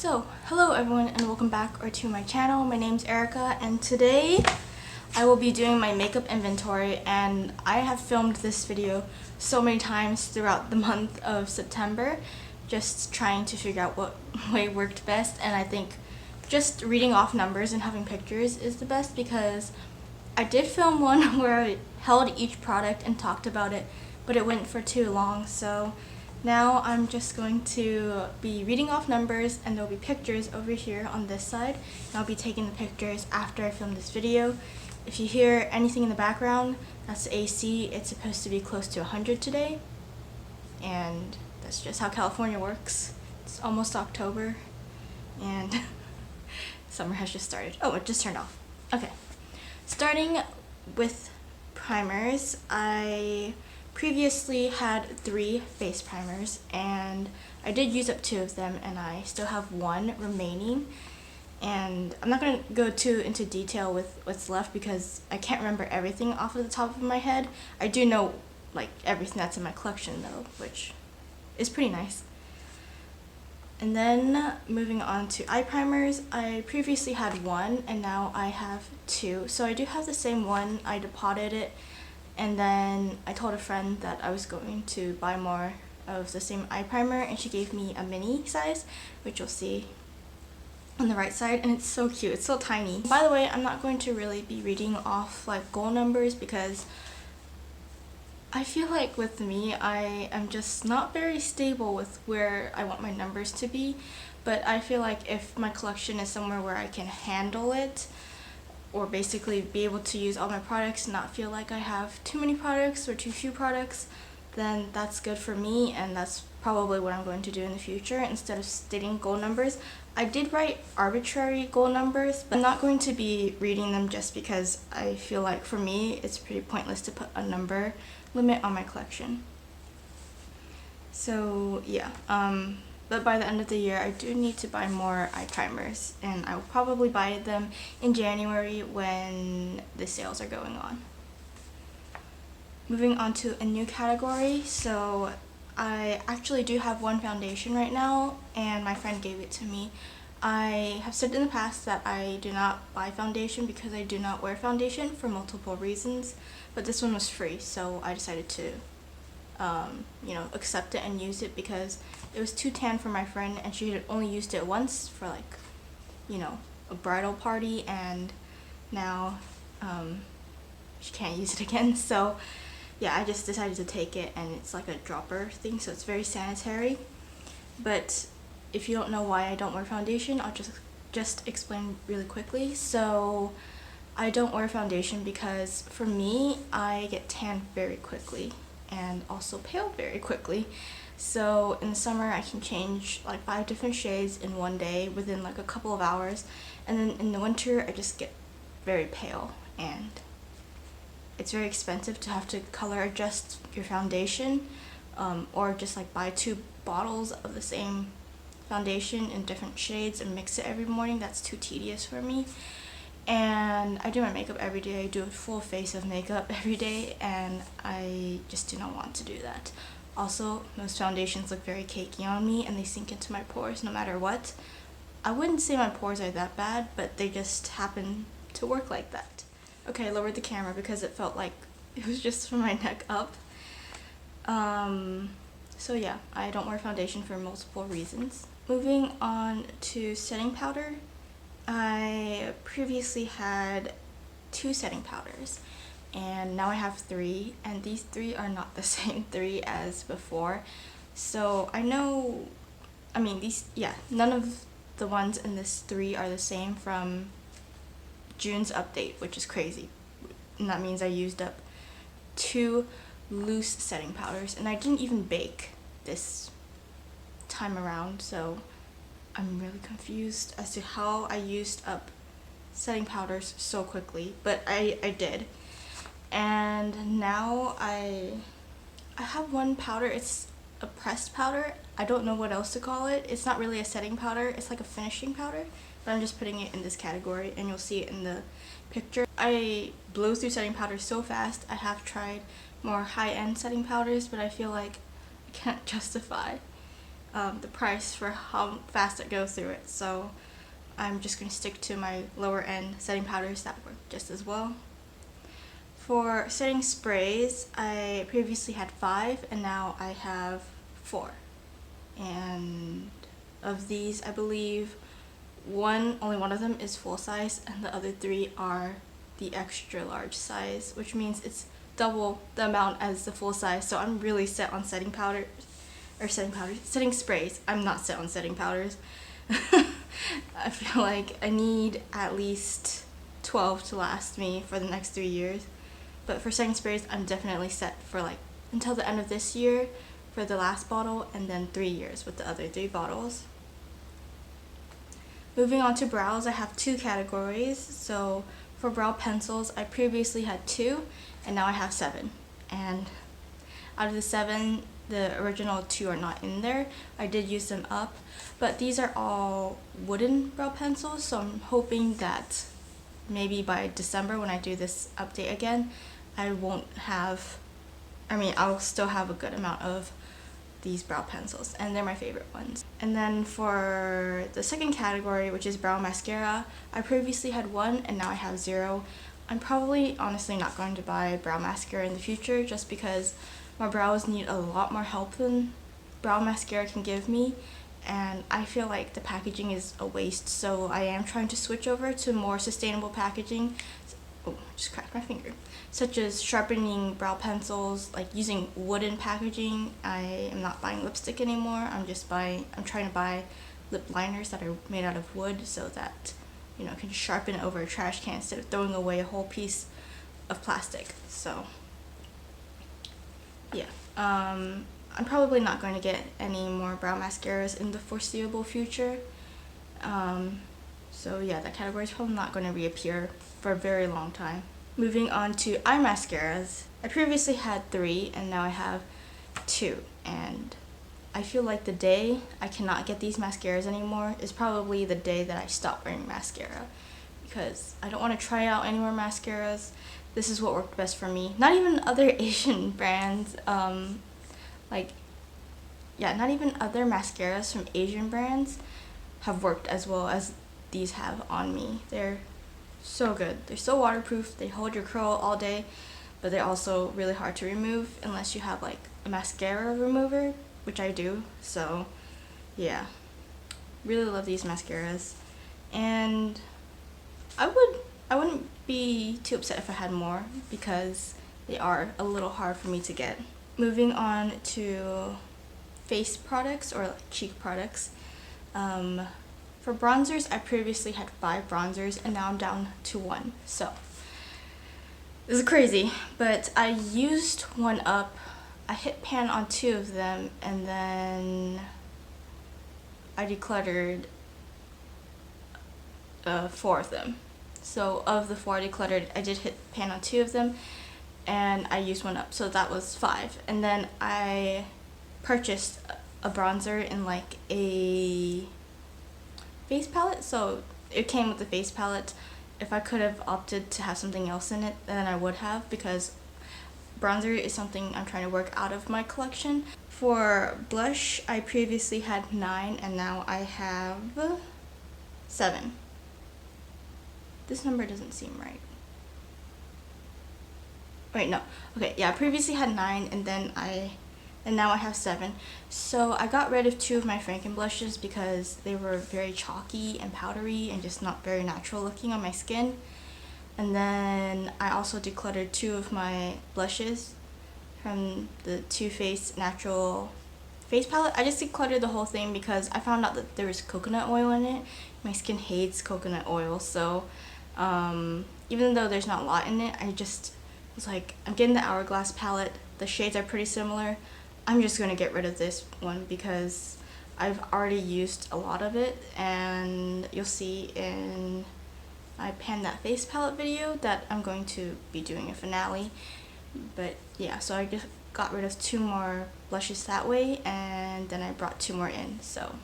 So, hello everyone and welcome back to my channel. My name's Erica and today I will be doing my makeup inventory, and I have filmed this video so many times throughout the month of September just trying to figure out what way worked best, and I think just reading off numbers and having pictures is the best because I did film one where I held each product and talked about it, but it went for too long, so now I'm just going to be reading off numbers and there'll be pictures over here on this side, and I'll be taking the pictures after I film this video. If you hear anything in the background, that's the AC. It's supposed to be close to 100 today, and that's just how California works. It's almost October and summer has just started. Oh, it just turned off. Okay, starting with primers, I previously had 3 face primers and I did use up 2 of them, and I still have 1 remaining, and I'm not going to go too into detail with what's left because I can't remember everything off of the top of my head. I do know like everything that's in my collection though, which is pretty nice. And then moving on to eye primers, I previously had 1 and now I have 2. So I do have the same one. I depotted it, and then I told a friend that I was going to buy more of the same eye primer, and she gave me a mini size, which you'll see on the right side, and it's so cute. It's so tiny. By the way, I'm not going to really be reading off like goal numbers because I feel like with me, I am just not very stable with where I want my numbers to be, but I feel like if my collection is somewhere where I can handle it, or basically be able to use all my products and not feel like I have too many products or too few products, then that's good for me, and that's probably what I'm going to do in the future instead of stating goal numbers. I did write arbitrary goal numbers, but I'm not going to be reading them just because I feel like for me it's pretty pointless to put a number limit on my collection. So yeah, but by the end of the year I do need to buy more eye primers, and I will probably buy them in January when the sales are going on. Moving on to a new category, so I actually do have 1 foundation right now and my friend gave it to me. I have said in the past that I do not buy foundation because I do not wear foundation for multiple reasons, but this one was free, so I decided to accept it and use it because it was too tan for my friend and she had only used it once for like, a bridal party, and now she can't use it again. So yeah, I just decided to take it, and it's like a dropper thing, so it's very sanitary. But if you don't know why I don't wear foundation, I'll just explain really quickly. So I don't wear foundation because for me, I get tan very quickly and also pale very quickly. So in the summer I can change like 5 different shades in one day within like a couple of hours, and then in the winter I just get very pale, and it's very expensive to have to color adjust your foundation, or just like buy 2 bottles of the same foundation in different shades and mix it every morning. That's too tedious for me. And I do my makeup every day. I do a full face of makeup every day, and I just do not want to do that. Also, most foundations look very cakey on me and they sink into my pores no matter what. I wouldn't say my pores are that bad, but they just happen to work like that. Okay, I lowered the camera because it felt like it was just from my neck up. So yeah, I don't wear foundation for multiple reasons. Moving on to setting powder. I previously had 2 setting powders and now I have 3, and these 3 are not the same 3 as before. So none of the ones in this 3 are the same from June's update, which is crazy. And that means I used up 2 loose setting powders, and I didn't even bake this time around, so I'm really confused as to how I used up setting powders so quickly, but I did. And now I have 1 powder. It's a pressed powder. I don't know what else to call it. It's not really a setting powder. It's like a finishing powder, but I'm just putting it in this category, and you'll see it in the picture. I blow through setting powders so fast. I have tried more high-end setting powders, but I feel like I can't justify the price for how fast it goes through it. So I'm just going to stick to my lower end setting powders that work just as well. For setting sprays, I previously had 5 and now I have 4. And of these, I believe only one of them is full size and the other 3 are the extra large size, which means it's double the amount as the full size. So I'm really set on setting sprays. I'm not set on setting powders. I feel like I need at least 12 to last me for the next 3 years. But for setting sprays, I'm definitely set for like until the end of this year for the last bottle, and then 3 years with the other 3 bottles. Moving on to brows, I have 2 categories. So for brow pencils, I previously had 2 and now I have 7. And out of the 7, the original 2 are not in there. I did use them up, but these are all wooden brow pencils, so I'm hoping that maybe by December when I do this update again, I'll still have a good amount of these brow pencils, and they're my favorite ones. And then for the second category, which is brow mascara, I previously had 1 and now I have 0. I'm probably honestly not going to buy brow mascara in the future just because my brows need a lot more help than brow mascara can give me, and I feel like the packaging is a waste, so I am trying to switch over to more sustainable packaging. Oh, just cracked my finger. Such as sharpening brow pencils, like using wooden packaging. I am not buying lipstick anymore. I'm trying to buy lip liners that are made out of wood so that, you know, I can sharpen it over a trash can instead of throwing away a whole piece of plastic. So yeah, I'm probably not going to get any more brow mascaras in the foreseeable future. So yeah, that category is probably not going to reappear for a very long time. Moving on to eye mascaras. I previously had 3 and now I have 2, and I feel like the day I cannot get these mascaras anymore is probably the day that I stop wearing mascara, because I don't want to try out any more mascaras. This is what worked best for me. Not even other Asian brands, not even other mascaras from Asian brands have worked as well as these have on me. They're so good. They're so waterproof. They hold your curl all day, but they're also really hard to remove unless you have like a mascara remover, which I do. So yeah, really love these mascaras, and I wouldn't be too upset if I had more because they are a little hard for me to get. Moving on to face products or like cheek products. For bronzers, I previously had 5 bronzers and now I'm down to 1. So this is crazy, but I used one up. I hit pan on 2 of them and then I decluttered 4 of them. So of the 4 I decluttered, I did hit pan on 2 of them and I used one up, so that was 5. And then I purchased a bronzer in like a face palette, so it came with the face palette. If I could have opted to have something else in it, then I would have, because bronzer is something I'm trying to work out of my collection. For blush, I previously had 9 and now I have 7. This number doesn't seem right. Wait, no. Okay, yeah, I previously had 9 and now I have 7. So I got rid of 2 of my Franken blushes because they were very chalky and powdery and just not very natural looking on my skin. And then I also decluttered 2 of my blushes from the Too Faced Natural Face Palette. I just decluttered the whole thing because I found out that there was coconut oil in it. My skin hates coconut oil, so even though there's not a lot in it, I just was like, I'm getting the Hourglass palette. The shades are pretty similar. I'm just going to get rid of this one because I've already used a lot of it, and you'll see in my Pan That Face palette video that I'm going to be doing a finale. But yeah, so I just got rid of 2 more blushes that way, and then I brought 2 more in. So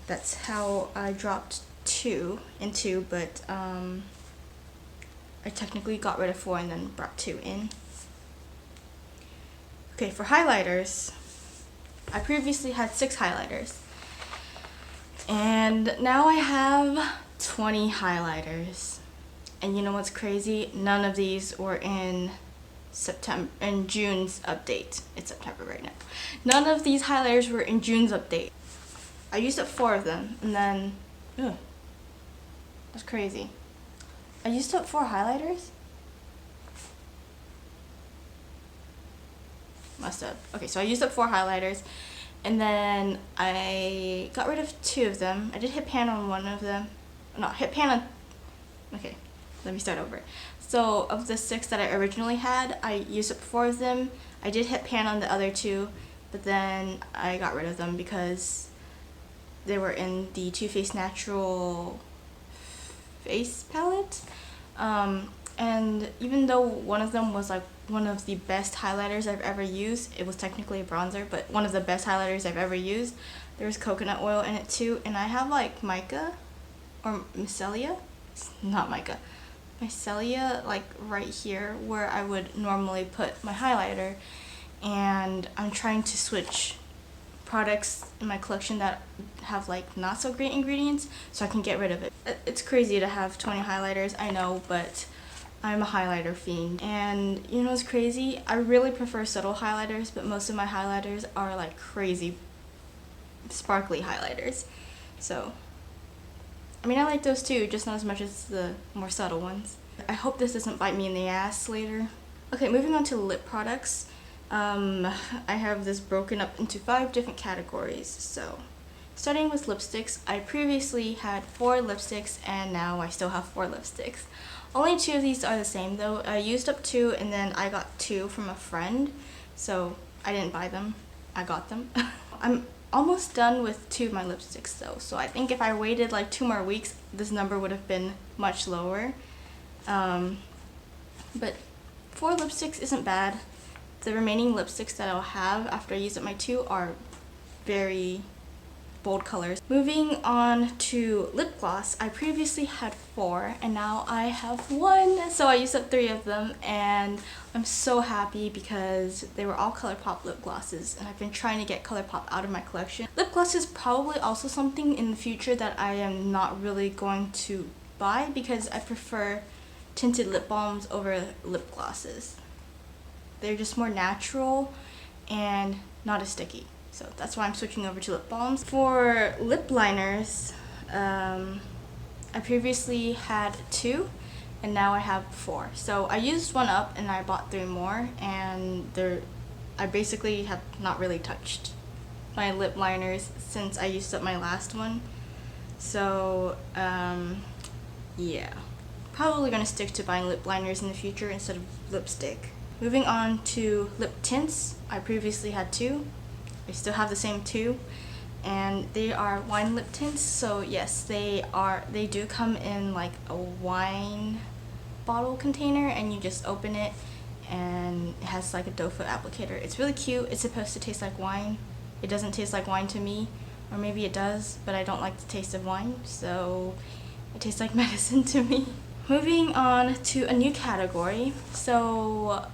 that's how I dropped 2 in 2, but I technically got rid of 4 and then brought 2 in. Okay, for highlighters, I previously had 6 highlighters. And now I have 20 highlighters. And you know what's crazy? None of these were in June's update. It's September right now. None of these highlighters were in June's update. I used up 4 of them, and then, ugh, that's crazy. I used up 4 highlighters? Must have. Okay, so I used up 4 highlighters, and then I got rid of 2 of them. I did hit pan on one of them. No, hit pan on, okay, let me start over. So of the 6 that I originally had, I used up 4 of them. I did hit pan on the other 2, but then I got rid of them because they were in the Too Faced Natural face palette. And even though one of them was like one of the best highlighters I've ever used, it was technically a bronzer, but one of the best highlighters I've ever used, there was coconut oil in it too. And I have like mica or micellar, it's not mica, micellar, like right here where I would normally put my highlighter, and I'm trying to switch products in my collection that have like not so great ingredients so I can get rid of it. It's crazy to have 20 highlighters, I know, but I'm a highlighter fiend. And you know what's crazy? I really prefer subtle highlighters, but most of my highlighters are like crazy sparkly highlighters. So, I mean, I like those too, just not as much as the more subtle ones. I hope this doesn't bite me in the ass later. Okay, moving on to lip products. I have this broken up into 5 different categories. So, starting with lipsticks, I previously had 4 lipsticks and now I still have 4 lipsticks. Only 2 of these are the same though. I used up 2 and then I got 2 from a friend. So, I didn't buy them, I got them. I'm almost done with 2 of my lipsticks though. So, I think if I waited like 2 more weeks, this number would have been much lower. But 4 lipsticks isn't bad. The remaining lipsticks that I'll have after I use up my 2 are very bold colors. Moving on to lip gloss, I previously had 4 and now I have 1. So I used up 3 of them and I'm so happy because they were all ColourPop lip glosses and I've been trying to get ColourPop out of my collection. Lip gloss is probably also something in the future that I am not really going to buy because I prefer tinted lip balms over lip glosses. They're just more natural and not as sticky. So that's why I'm switching over to lip balms. For lip liners, I previously had 2 and now I have 4. So I used 1 up and I bought 3 more, and I basically have not really touched my lip liners since I used up my last one. So yeah, probably gonna stick to buying lip liners in the future instead of lipstick. Moving on to lip tints, I previously had 2. I still have the same 2, and they are wine lip tints. So yes, they do come in like a wine bottle container, and you just open it and it has like a doe foot applicator. It's really cute. It's supposed to taste like wine. It doesn't taste like wine to me, or maybe it does, but I don't like the taste of wine, so it tastes like medicine to me. Moving on to a new category. So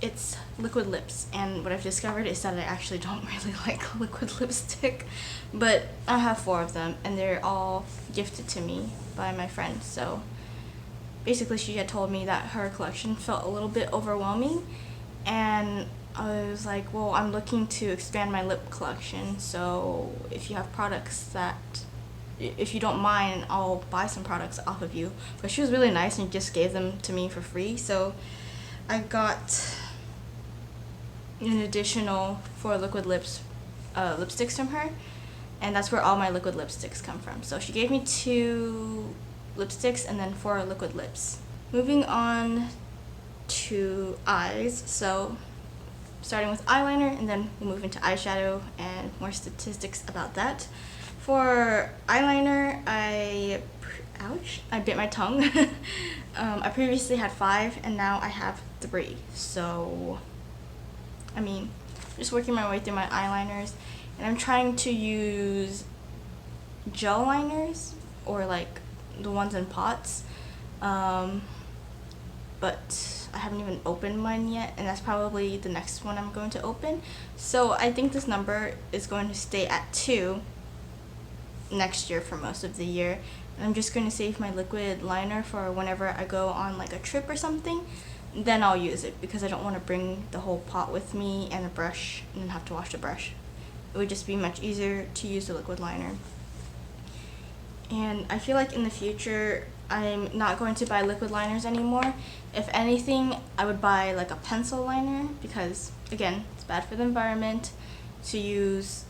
it's liquid lips, and what I've discovered is that I actually don't really like liquid lipstick, but I have 4 of them and they're all gifted to me by my friend. So basically she had told me that her collection felt a little bit overwhelming, and I was like, well, I'm looking to expand my lip collection, so if you have products that, if you don't mind, I'll buy some products off of you. But she was really nice and just gave them to me for free, so I got an additional 4 liquid lipsticks from her, and that's where all my liquid lipsticks come from. So she gave me 2 lipsticks and then 4 liquid lips. Moving on to eyes, so starting with eyeliner, and then we'll move into eyeshadow and more statistics about that. For eyeliner, I bit my tongue. I previously had 5 and now I have 3. So, I mean, just working my way through my eyeliners, and I'm trying to use gel liners or like the ones in pots. But I haven't even opened mine yet, and that's probably the next one I'm going to open. So I think this number is going to stay at 2 next year for most of the year. And I'm just going to save my liquid liner for whenever I go on like a trip or something. Then I'll use it because I don't want to bring the whole pot with me and a brush and then have to wash the brush. It would just be much easier to use the liquid liner. And I feel like in the future I'm not going to buy liquid liners anymore. If anything, I would buy like a pencil liner because, again, it's bad for the environment to use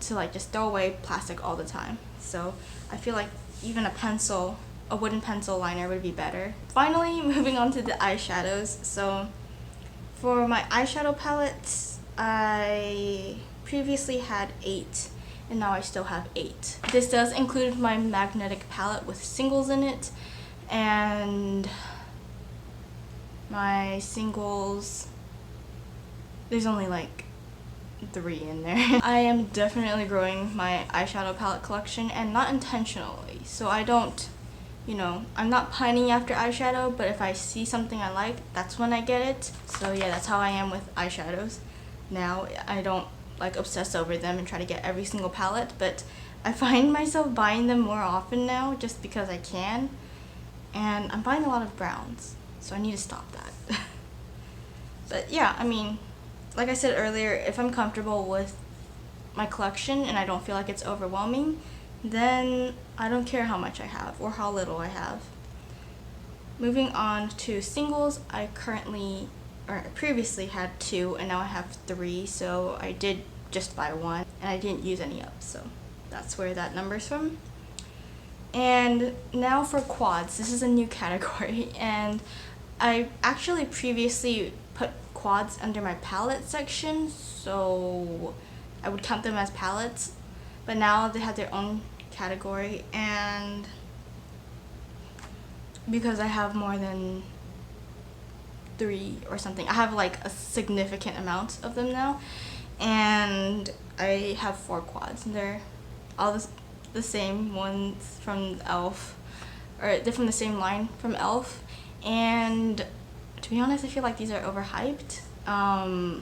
to like just throw away plastic all the time. So I feel like even a wooden pencil liner would be better. Finally, moving on to the eyeshadows. So for my eyeshadow palettes, I previously had 8 and now I still have 8. This does include my magnetic palette with singles in it, and my singles, there's only like 3 in there. I am definitely growing my eyeshadow palette collection, and not intentionally. So I don't, I'm not pining after eyeshadow, but if I see something I like, that's when I get it. So yeah, that's how I am with eyeshadows now. I don't like obsess over them and try to get every single palette, but I find myself buying them more often now just because I can, and I'm buying a lot of browns, so I need to stop that. But yeah, I mean, like I said earlier, if I'm comfortable with my collection and I don't feel like it's overwhelming, then I don't care how much I have or how little I have. Moving on to singles, I previously had 2 and now I have 3, so I did just buy 1 and I didn't use any up, so that's where that number's from. And now for quads. This is a new category, and I actually previously put quads under my palette section, so I would count them as palettes, but now they have their own category, and because I have more than 3 or something, I have like a significant amount of them now, and I have 4 quads, and they're all the same ones from e.l.f., or they're from the same line from e.l.f., and to be honest, I feel like these are overhyped. I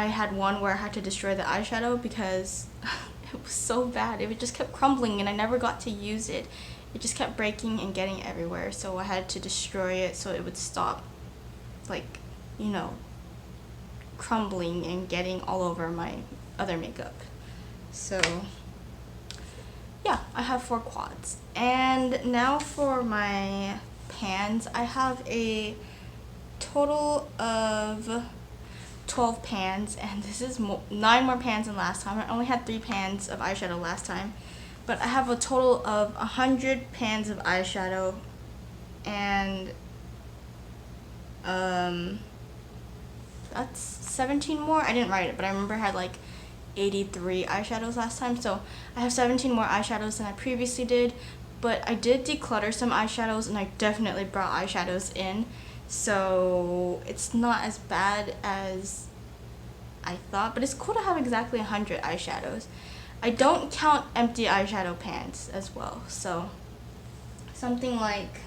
had one where I had to destroy the eyeshadow because it was so bad. It just kept crumbling and I never got to use it. It just kept breaking and getting everywhere, so I had to destroy it so it would stop, like, crumbling and getting all over my other makeup. So yeah, I have 4 quads. And now for my pans, I have a total of 12 pans, and this is 9 more pans than last time. I only had 3 pans of eyeshadow last time, but I have a total of 100 pans of eyeshadow, and that's 17 more. I didn't write it, but I remember I had like 83 eyeshadows last time, so I have 17 more eyeshadows than I previously did. But I did declutter some eyeshadows, and I definitely brought eyeshadows in, so it's not as bad as I thought, but it's cool to have exactly 100 eyeshadows. I don't count empty eyeshadow pans as well, so something like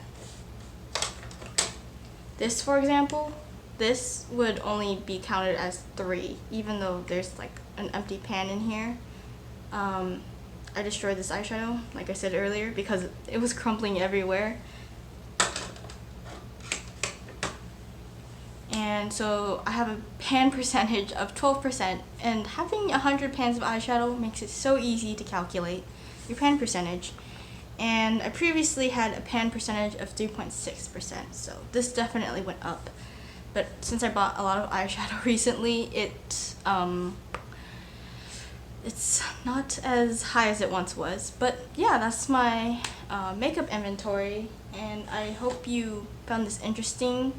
this, for example, this would only be counted as 3, even though there's like an empty pan in here. I destroyed this eyeshadow, like I said earlier, because it was crumbling everywhere. And so I have a pan percentage of 12%, and having 100 pans of eyeshadow makes it so easy to calculate your pan percentage. And I previously had a pan percentage of 3.6%, so this definitely went up. But since I bought a lot of eyeshadow recently, it's not as high as it once was. But yeah, that's my makeup inventory, and I hope you found this interesting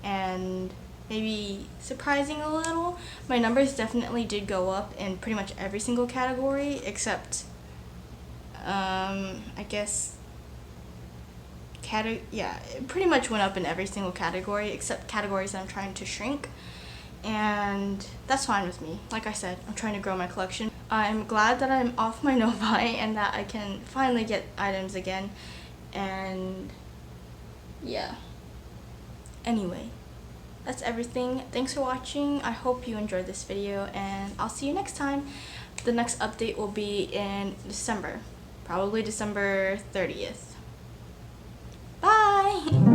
and maybe surprising a little. My numbers definitely did go up in pretty much every single category, except I guess it pretty much went up in every single category except categories that I'm trying to shrink, and that's fine with me. Like I said, I'm trying to grow my collection. I'm glad that I'm off my no-buy and that I can finally get items again, and yeah. Anyway, that's everything. Thanks for watching. I hope you enjoyed this video, and I'll see you next time. The next update will be in December, probably December 30th. Bye!